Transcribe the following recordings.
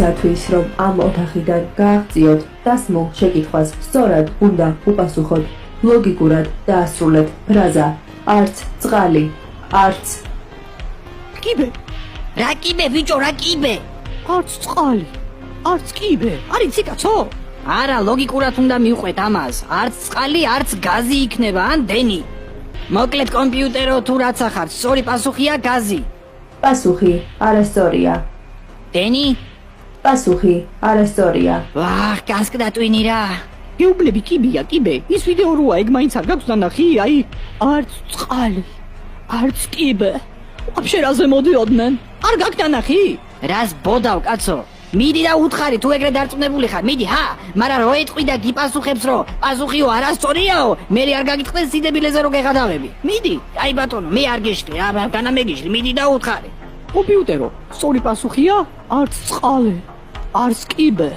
იმისათვის, რომ ამ ოთახიდან გააღწიოთ დასმულ შეკითხვას სწორად უნდა უპასუხოთ ლოგიკურად დაასრულეთ ფრაზა არც წყალი, არც კიბე. რა კიბე ბიჭო, რა კიბე? არც წყალი, არც კიბე. არიცი კაცო? არა, ლოგიკურად უნდა მივყვეთ ამას. არც წყალი, არც გაზი იქნება, ან დენი. მოკლედ კომპიუტერო თუ რაც ახარ, სწორი პასუხია გაზი. პასუხი არასწორია. დენი? პასუხი არასწორია. ვახ, გასკდა ტვინი რა. გეუბნები კიბია, კიბე. ის ვიდეო როა, ეგ მაინც არ გაქვს ნახი, აი, არც წყალი, არც კიბე. ვაფშე რაზე მოდიოდნენ? არ გაქვს ნახი? რას ბოდავ, კაცო? მიდი და უთხარი, თუ ეგრე დარწმუნებული ხარ, მიდი, ჰა, მაგრამ რო ეტყვი და გიპასუხებს, რომ პასუხიო არასწორიაო, მე არ გაგიტყდეს სიდებილეზე რო გეღადავები. მიდი, აი ბატონო, მე არ გეშლი, აბა განამეგიშლი, მიდი და უთხარი. კომპიუტერო, სწორი პასუხია, არც წყალი, არც კიბე.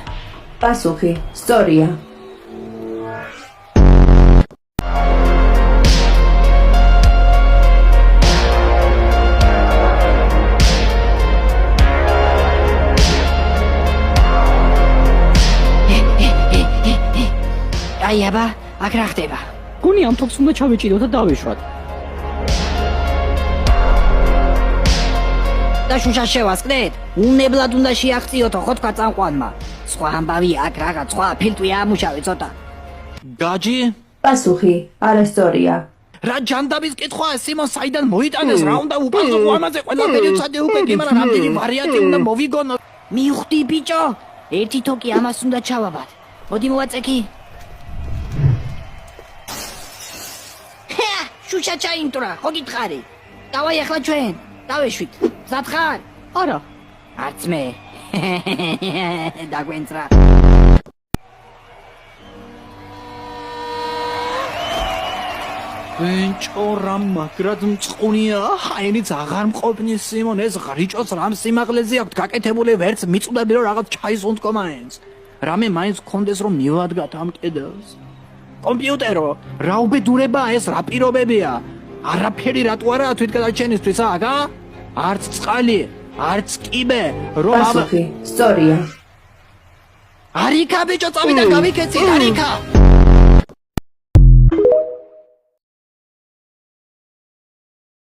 პასუხი სწორია. აი აბა, აქ რა ხდება? გონი ამ თოქს უნდა ჩავეჭიდო და დავეშვათ. და შუშა შევასკდეთ? უნებლად უნდა შეაღწიოთო, ხო თქვა წამყვანმა. სხვა ამბავი აქ რაღაც სხვა ფილტვი ამუშავე ცოტა. გაჯი? პასუხი არასწორია. რა ჯანდაბის კითხვაა, სიმონ საიდან მოიტანეს, რა უნდა უპასუხო ამაზე ყველაფერი ვცადე უკვე კი, მაგრამ რამდენი ვარიანტი უნდა მოვიგონო. მივხვდი ბიჭო, ერთი თოკი ამას უნდა ჩავაბად. მოდი მოვაწექი. შუშა ჩაინტრა, ხო გითხარი? დავაი ახლა ჩვენ, დავეშვით. მზად ხარ? არა. არც მე. დაგვენწრა. ბენჭო რა მაგრად მწყუნია, ჰაინიც აღარ მყოფნის სიმონ, ეს ღრიჭოც რამ სიმაღლეზე აქვს გაკეთებული, ვერც მიწუნები რომ რაღაც ჩაის უნდკო მაინც. რამე მაინც გქონდეს რომ მივადგათ ამ კედელს. კომპიუტერო, რა უბედურებაა ეს, რა პირობებია? არაფერი რატო არაა თვითგადარჩენისთვის, აგა? არც წყალი, არც კიბე, რომ პასუხი სწორია. არიქა ბიჭო, წავიდა გავიქეცით, არიქა.